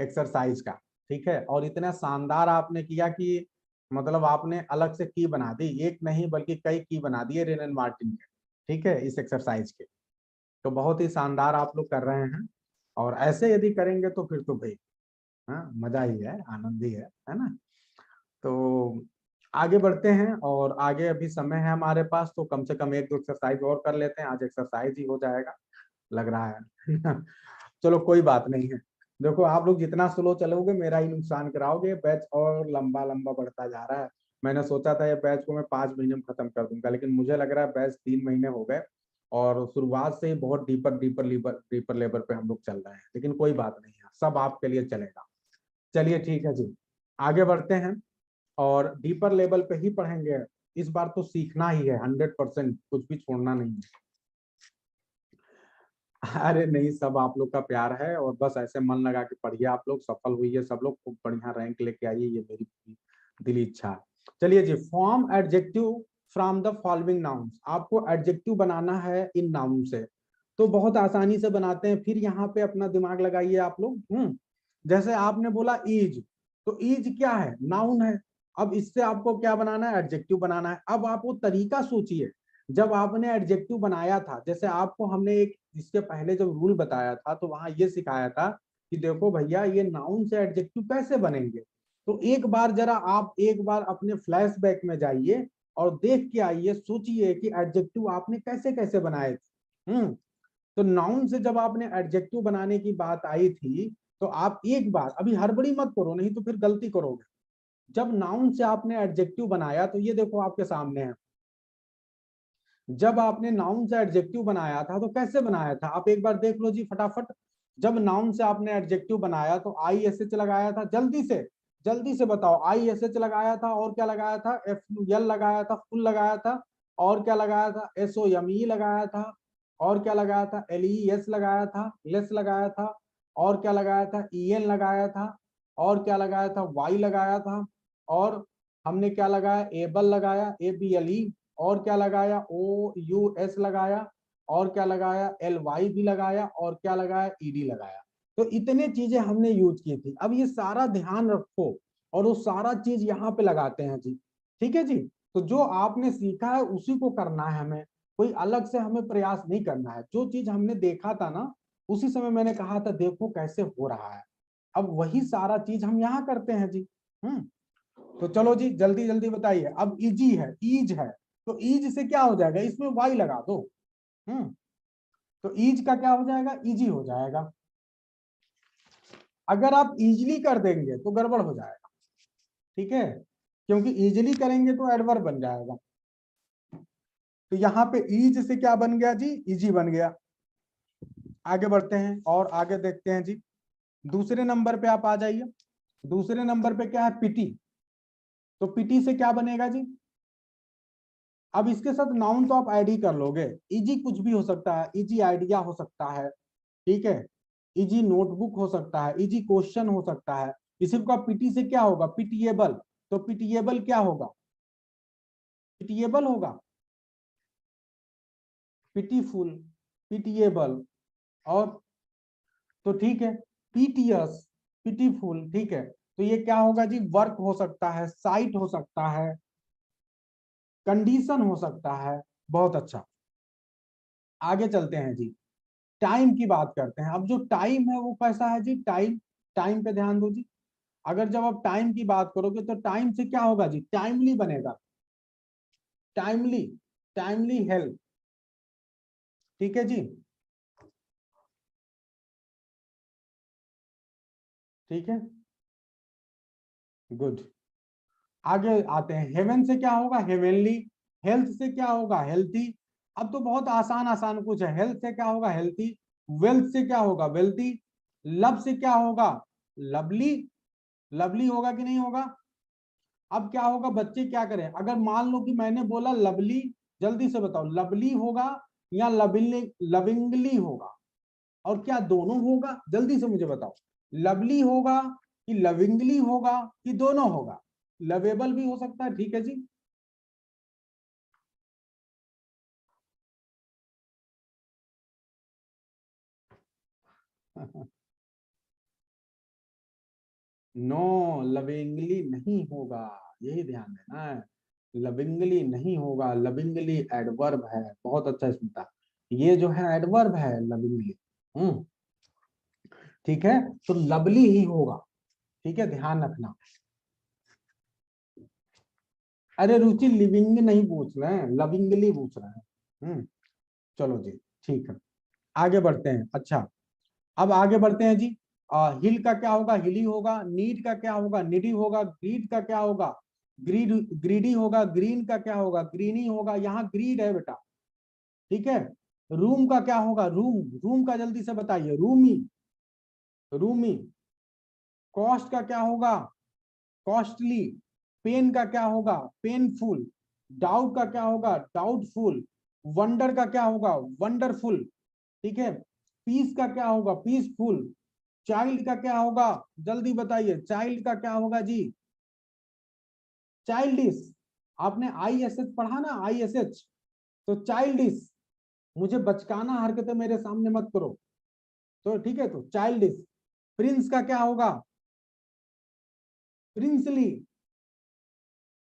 एक्सरसाइज का, ठीक है। और इतना शानदार आपने किया कि मतलब आपने अलग से की बना दी, एक नहीं बल्कि कई की बना दिए रेन एंड मार्टिन के, ठीक है, इस एक्सरसाइज के। तो बहुत ही शानदार आप लोग कर रहे हैं, और ऐसे यदि करेंगे तो फिर तो भाई हाँ मजा ही है, आनंद ही है ना। तो आगे बढ़ते हैं, और आगे अभी समय है हमारे पास, तो कम से कम एक दो एक्सरसाइज और कर लेते हैं, आज एक्सरसाइज ही हो जाएगा लग रहा है। चलो कोई बात नहीं है। देखो आप लोग जितना स्लो चलोगे मेरा ही नुकसान कराओगे, बैच और लंबा लंबा बढ़ता जा रहा है। मैंने सोचा था ये बैच को मैं 5 महीने में खत्म कर दूंगा, लेकिन मुझे लग रहा है बैच 3 महीने हो गए, और शुरुआत से ही बहुत डीपर डीपर डीपर लेवल पे हम लोग चल रहे हैं, लेकिन कोई बात नहीं है, सब आपके लिए चलेगा। चलिए ठीक है जी, आगे बढ़ते हैं, और डीपर लेवल पे ही पढ़ेंगे। इस बार तो सीखना ही है 100%, कुछ भी छोड़ना नहीं है। अरे नहीं, सब आप लोग का प्यार है, और बस ऐसे मन लगा के पढ़िए, आप लोग सफल हुई है, सब लोग खूब बढ़िया रैंक लेके आइए, ये मेरी दिली इच्छा है। चलिए जी, form adjective from the following nouns. आपको एडजेक्टिव बनाना है इन नाउन से, तो बहुत आसानी से बनाते हैं, फिर यहाँ पे अपना दिमाग लगाइए आप लोग। जैसे आपने बोला ईज, तो ईज क्या है, नाउन है। अब इससे आपको क्या बनाना है, एडजेक्टिव बनाना है। अब आप वो तरीका सोचिए, जब आपने एडजेक्टिव बनाया था, जैसे आपको हमने एक इसके पहले जब रूल बताया था, तो वहां ये सिखाया था कि देखो भैया ये नाउन से एडजेक्टिव कैसे बनेंगे। तो एक बार जरा आप एक बार अपने फ्लैशबैक में जाइए और देख के आइए, सोचिए कि एडजेक्टिव आपने कैसे कैसे बनाए थे। तो नाउन से जब आपने एडजेक्टिव बनाने की बात आई थी, तो आप एक बार अभी हड़बड़ी मत करो, नहीं तो फिर गलती करोगे। जब नाउन से आपने एडजेक्टिव बनाया, तो ये देखो आपके सामने है, जब आपने नाउन से एडजेक्टिव बनाया था तो कैसे बनाया था, आप एक बार देख लो जी फटाफट। जब नाउन से आपने एडजेक्टिव बनाया तो आई एस एच लगाया था, जल्दी से बताओ, आई एस एच लगाया था, और क्या लगाया था, एफ एल लगाया था, फुल लगाया था, और क्या लगाया था, एस ओ एम ई लगाया था, और क्या लगाया था, एल ई एस लगाया था, लेस लगाया था, और क्या लगाया था, ई एन लगाया था, और क्या लगाया था, वाई लगाया था, और हमने क्या लगाया, एबल लगाया, ए बी एल ई, और क्या लगाया, ओ यू एस लगाया, और क्या लगाया, एल वाई भी लगाया, और क्या लगाया, ईडी लगाया। तो इतने चीजें हमने यूज की थी। अब ये सारा ध्यान रखो, और वो सारा चीज यहाँ पे लगाते हैं जी, ठीक है जी। तो जो आपने सीखा है उसी को करना है हमें, कोई अलग से हमें प्रयास नहीं करना है। जो चीज हमने देखा था ना, उसी समय मैंने कहा था देखो कैसे हो रहा है, अब वही सारा चीज हम यहाँ करते हैं जी। तो चलो जी जल्दी जल्दी बताइए। अब इजी है, ईज है, तो ईज से क्या हो जाएगा, इसमें वाई लगा दो। हम्म तो ईज का क्या हो जाएगा, इजी हो जाएगा। अगर आप इजली कर देंगे तो गड़बड़ हो जाएगा, ठीक है, क्योंकि इजली करेंगे तो एडवर्ब बन जाएगा। तो यहाँ पे ईज से क्या बन गया जी, इजी बन गया। आगे बढ़ते हैं और आगे देखते हैं जी। दूसरे नंबर पे आप आ जाइए। दूसरे नंबर पे क्या है, पिटी। तो पिटी से क्या बनेगा जी, अब इसके साथ नाउन तो आप ऐड ही कर लोगे। इजी कुछ भी हो सकता है, इजी आइडिया हो सकता है, ठीक है, इजी नोटबुक हो सकता है, इजी क्वेश्चन हो सकता है। इसी का पीटी से क्या होगा, पिटिएबल। तो पिटिएबल क्या होगा, पिटिएबल होगा, पिटीफुल, पिटिएबल, और तो ठीक है, पीटीएस, पिटीफुल, ठीक है। तो ये क्या होगा जी, वर्क हो सकता है, साइट हो सकता है, कंडीशन हो सकता है। बहुत अच्छा, आगे चलते हैं जी। टाइम की बात करते हैं। अब जो टाइम है वो कैसा है जी, टाइम, टाइम पे ध्यान दो जी। अगर जब आप टाइम की बात करोगे तो टाइम से क्या होगा जी, टाइमली बनेगा, टाइमली, टाइमली हेल्प, ठीक है जी, ठीक है, गुड। आगे आते हैं, हेवन से क्या होगा, हेवनली। हेल्थ से क्या होगा, हेल्थी। अब तो बहुत आसान आसान कुछ है, हेल्थ से क्या होगा, हेल्थी। वेल्थ से क्या होगा, वेल्थी। लव से क्या होगा, लवली, लवली होगा कि नहीं होगा। अब क्या होगा, बच्चे क्या करें, अगर मान लो कि मैंने बोला लवली, जल्दी से बताओ लवली होगा या लविंगली, लविंगली होगा, और क्या दोनों होगा, जल्दी से मुझे बताओ, लवली होगा कि लविंगली होगा कि दोनों होगा। लवेबल भी हो सकता है, ठीक है जी। नो, लविंगली नहीं होगा, यही ध्यान देना है, लविंगली नहीं होगा, लविंगली एडवर्ब है। बहुत अच्छा स्मिता, ये जो है एडवर्ब है लविंगली। ठीक है, तो लवली ही होगा। ठीक है, ध्यान रखना। अरे रुचि लिविंग नहीं पूछ रहे हैं, लविंगली पूछ रहे हैं। चलो जी, ठीक है, आगे बढ़ते हैं। अच्छा, अब आगे बढ़ते हैं जी। हिल का क्या होगा, हिली होगा। नीड का क्या होगा, निडी होगा। ग्रीड का क्या होगा, ग्रीड ग्रीडी होगा। ग्रीन का क्या होगा, ग्रीनी होगा। यहाँ ग्रीड है बेटा, ठीक है। रूम का क्या होगा, रूम, रूम का जल्दी से बताइए, रूमी, रूमी। कॉस्ट का क्या होगा, कॉस्टली। पेन का क्या होगा, पेनफुल। डाउट का क्या होगा, डाउटफुल। वंडर का क्या होगा, वंडरफुल। ठीक है। पीस का क्या होगा, पीसफुल। चाइल्ड का क्या होगा, जल्दी बताइए, चाइल्ड का क्या होगा जी, चाइल्डिश। आपने ISH पढ़ा ना, ISH, तो चाइल्डिश। मुझे बचकाना हरकतें मेरे सामने मत करो, तो ठीक है, तो चाइल्डिश। प्रिंस का क्या होगा, प्रिंसली,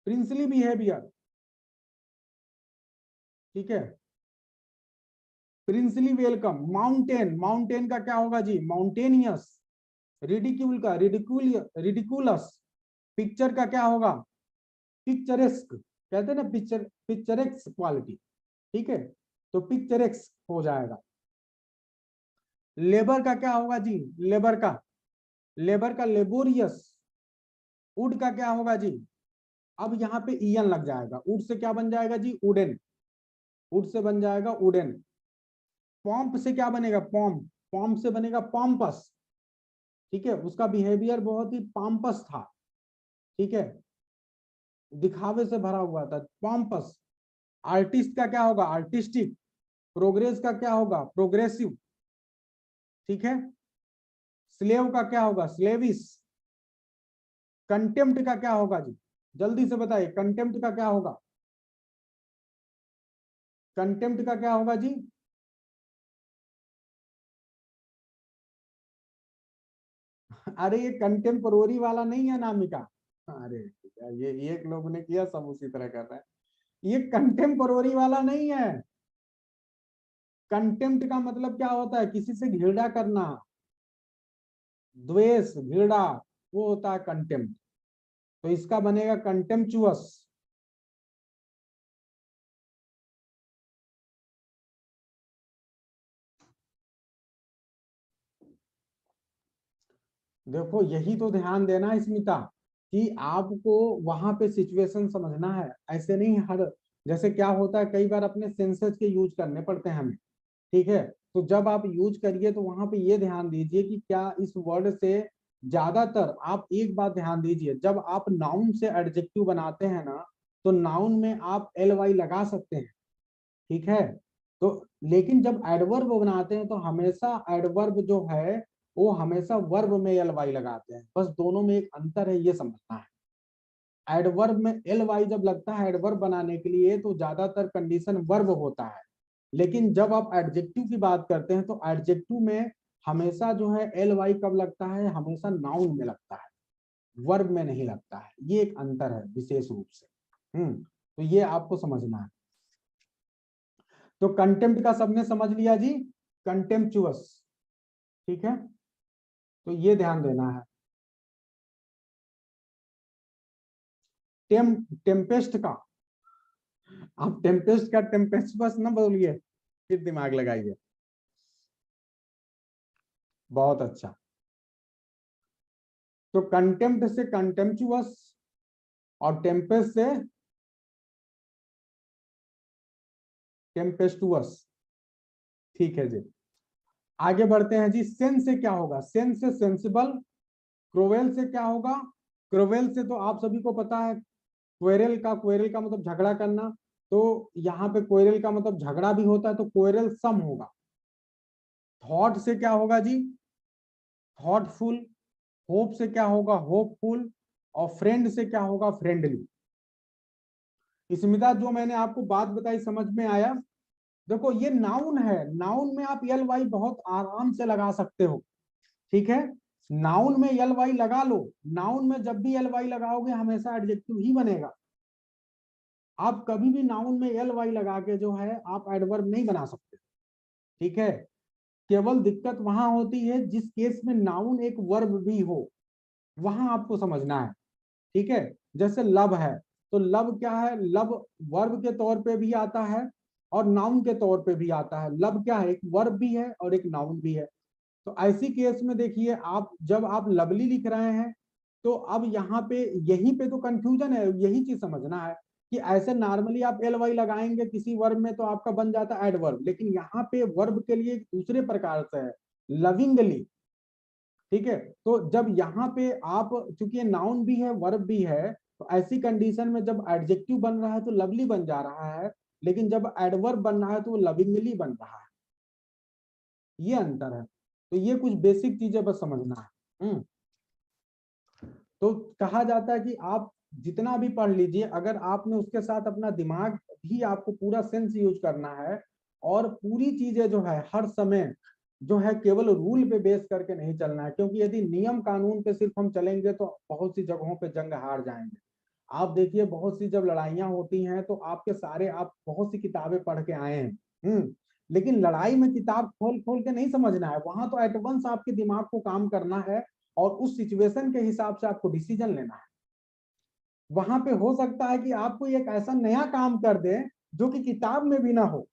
प्रिंसली बिहेवियर। ठीक है, प्रिंसली वेलकम। माउंटेन, माउंटेन का क्या होगा जी, माउंटेनियस। रिडिक्यूल का, रिडिकुलस। पिक्चर का क्या होगा, पिक्चरेस्क। कहते हैं ना पिक्चर, पिक्चरेक्स क्वालिटी। ठीक है, तो पिक्चरेक्स हो जाएगा। लेबर का क्या होगा जी, लेबर का, लेबर का लेबोरियस। वुड का क्या होगा जी, अब यहाँ पे ईएन लग जाएगा। वुड से क्या बन जाएगा जी, वुडन। वुड से बन जाएगा वुडन। पॉम्प से क्या बनेगा, पॉम्प, पॉम्प से बनेगा पॉम्पस। ठीक है, उसका बिहेवियर बहुत ही पॉम्पस था। ठीक है, दिखावे से भरा हुआ था, पॉम्पस। आर्टिस्ट का क्या होगा, आर्टिस्टिक। प्रोग्रेस का क्या होगा, प्रोग्रेसिव। ठीक है, स्लेव का क्या होगा, स्लेविश। कंटेम्प्ट का क्या होगा जी, जल्दी से बताइए, कंटेम्प्ट का क्या होगा, कंटेम्प्ट का क्या होगा जी। अरे ये कंटेम्पोररी वाला नहीं है नामिका। अरे ये एक लोग ने किया, सब उसी तरह कर रहे हैं। ये कंटेम्पोररी वाला नहीं है। कंटेम्प्ट का मतलब क्या होता है, किसी से घृणा करना, द्वेष, घृणा, वो होता है कंटेम्प्ट। तो इसका बनेगा कंटेम्पचुअस। देखो यही तो ध्यान देना स्मिता, कि आपको वहां पे सिचुएशन समझना है। ऐसे नहीं हर, जैसे क्या होता है कई बार अपने सेंसेस के यूज करने पड़ते हैं हमें। ठीक है, तो जब आप यूज करिए तो वहां पे ये ध्यान दीजिए कि क्या इस वर्ड से, ज्यादातर आप एक बात ध्यान दीजिए, जब आप नाउन से एडजेक्टिव बनाते हैं ना, तो नाउन में आप LY लगा सकते हैं। ठीक है, तो लेकिन जब एडवर्ब बनाते हैं तो हमेशा एडवर्ब जो है वो हमेशा वर्ब में LY लगाते हैं। बस दोनों में एक अंतर है, ये समझना है। एडवर्ब में LY जब लगता है एडवर्ब बनाने के लिए तो ज्यादातर कंडीशन वर्ब होता है। लेकिन जब आप एडजेक्टिव की बात करते हैं तो एडजेक्टिव में हमेशा जो है LY कब लगता है, हमेशा नाउन में लगता है, वर्ब में नहीं लगता है। ये एक अंतर है विशेष रूप से। तो ये आपको समझना है। तो कंटेम्प्ट का सबने समझ लिया जी, कंटेम्पचुअस। ठीक है, तो ये ध्यान देना है। टेम्पेस्ट का, आप टेम्पेस्ट का टेम्पेस्टुअस ना बोलिए, फिर दिमाग लगाइए। बहुत अच्छा, तो कंटेम्प्ट से कंटेम्पचुअस, और टेम्पेस्ट से टेम्पेस्टुअस। ठीक है जी, आगे बढ़ते हैं जी। सेंस से क्या होगा, सेंस से सेंसिबल। क्रोवेल से क्या होगा, क्रोवेल से तो आप सभी को पता है, क्वेरल का, क्वेरल का मतलब झगड़ा करना। तो यहाँ पे क्वेरल का मतलब झगड़ा भी होता है, तो क्वेरल सम होगा। थॉट से क्या होगा जी, थॉटफुल। होप से क्या होगा, होपफुल। और फ्रेंड से क्या होगा, फ्रेंडली। स्मिता जो मैंने आपको बात बताई समझ में आया। देखो ये नाउन है, नाउन में आप LY बहुत आराम से लगा सकते हो। ठीक है, नाउन में एल वाई लगा लो, नाउन में जब भी एल वाई लगाओगे हमेशा एडजेक्टिव ही बनेगा। आप कभी भी नाउन में एल वाई लगा के जो है आप एडवर्ब नहीं बना सकते, ठीक है। केवल दिक्कत वहां होती है जिस केस में नाउन एक वर्ब भी हो, वहां आपको समझना है, ठीक है। जैसे लव है, तो लव क्या है, लव वर्ब के तौर पे भी आता है और नाउन के तौर पे भी आता है। लव क्या है, एक वर्ब भी है और एक नाउन भी है। तो ऐसी केस में देखिए, आप जब आप लवली लिख रहे हैं तो अब यहाँ पे यहीं पे तो कंफ्यूजन है, यही चीज समझना है कि ऐसे नॉर्मली आप एल वाई लगाएंगे किसी वर्ब में तो आपका बन जाता है एडवर्ब, लेकिन यहाँ पे वर्ब के लिए दूसरे प्रकार से है, लविंगली, ठीक है। तो जब यहाँ पे आप, चूंकि नाउन भी है वर्ब भी है, तो ऐसी कंडीशन में जब एडजेक्टिव बन रहा है तो लवली बन जा रहा है, लेकिन जब एडवर्ब बन रहा है तो वो लविंगली बन रहा है। ये अंतर है। तो ये कुछ बेसिक चीजें बस समझना है। तो कहा जाता है कि आप जितना भी पढ़ लीजिए, अगर आपने उसके साथ अपना दिमाग भी, आपको पूरा सेंस यूज करना है और पूरी चीजें जो है हर समय जो है केवल रूल पे बेस करके नहीं चलना है, क्योंकि यदि नियम कानून पे सिर्फ हम चलेंगे तो बहुत सी जगहों पे जंग हार जाएंगे। आप देखिए बहुत सी जब लड़ाइयां होती हैं तो आपके सारे, आप बहुत सी किताबें पढ़ के आए हैं, लेकिन लड़ाई में किताब खोल खोल के नहीं समझना है, वहां तो एट वंस आपके दिमाग को काम करना है और उस सिचुएशन के हिसाब से आपको डिसीजन लेना है। वहां पे हो सकता है कि आपको एक ऐसा नया काम कर दे जो कि किताब में भी ना हो,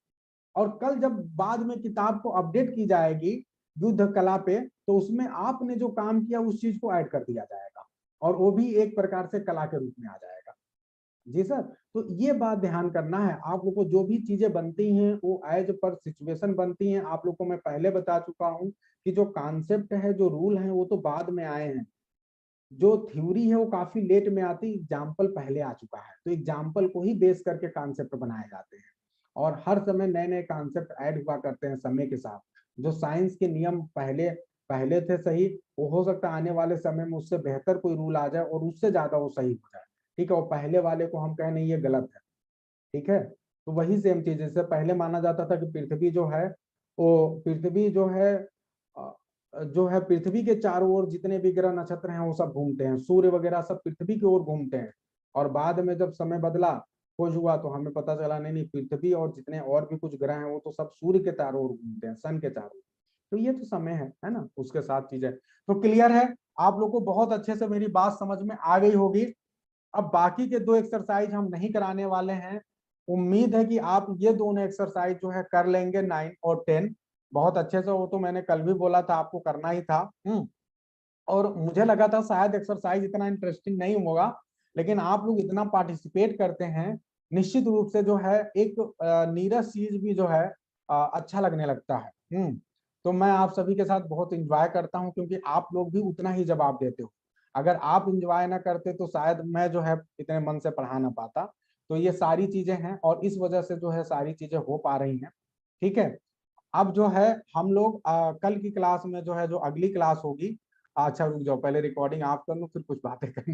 और कल जब बाद में किताब को अपडेट की जाएगी युद्ध कला पे, तो उसमें आपने जो काम किया उस चीज को ऐड कर दिया जाएगा और वो भी एक प्रकार से कला के रूप में आ जाएगा। जी सर। तो ये बात ध्यान करना है, आप लोग को जो भी चीजें बनती हैं वो एज पर सिचुएशन बनती हैं। आप लोग को मैं पहले बता चुका हूं कि जो कॉन्सेप्ट है, जो रूल है, वो तो बाद में आए हैं, जो थ्योरी है वो काफी लेट में आती, एग्जाम्पल पहले आ चुका है, तो एग्जाम्पल को ही बेस करके कॉन्सेप्ट बनाए जाते हैं और हर समय नए नए कॉन्सेप्ट ऐड हुआ करते हैं समय के साथ। जो साइंस के नियम पहले पहले थे सही, वो हो सकता है आने वाले समय में उससे बेहतर कोई रूल आ जाए और उससे ज्यादा वो सही हो जाए, ठीक है। वो पहले वाले को हम कहें नहीं ये गलत है, ठीक है। तो वही सेम चीज, जैसे पहले माना जाता था कि पृथ्वी जो है, वो पृथ्वी जो है पृथ्वी के चारों ओर जितने भी ग्रह नक्षत्र हैं वो सब घूमते हैं, सूर्य वगैरह सब पृथ्वी की ओर घूमते हैं। और बाद में जब समय बदला, खोज हुआ, तो हमें पता चला नहीं नहीं, पृथ्वी और जितने और भी कुछ ग्रह हैं वो तो सब सूर्य के चारों ओर घूमते हैं, सन के चारों ओर। तो ये तो समय है ना, उसके साथ चीजें तो क्लियर है। आप लोग को बहुत अच्छे से मेरी बात समझ में आ गई होगी। अब बाकी के दो एक्सरसाइज हम नहीं कराने वाले हैं। उम्मीद है कि आप ये दोनों एक्सरसाइज जो है कर लेंगे, 9 और 10 बहुत अच्छे से। वो तो मैंने कल भी बोला था आपको करना ही था। और मुझे लगा था शायद एक्सरसाइज इतना इंटरेस्टिंग नहीं होगा, लेकिन आप लोग इतना पार्टिसिपेट करते हैं, निश्चित रूप से जो है एक नीरस चीज भी जो है अच्छा लगने लगता है। तो मैं आप सभी के साथ बहुत इंजॉय करता हूं, क्योंकि आप लोग भी उतना ही जवाब देते हो। अगर आप इंजॉय ना करते तो शायद मैं जो है इतने मन से पढ़ा ना पाता। तो ये सारी चीजें हैं और इस वजह से जो है सारी चीजें हो पा रही हैं, ठीक है। अब जो है हम लोग कल की क्लास में जो है, जो अगली क्लास होगी, अच्छा रुक जाओ, पहले रिकॉर्डिंग ऑफ कर लूं फिर कुछ बातें करेंगे।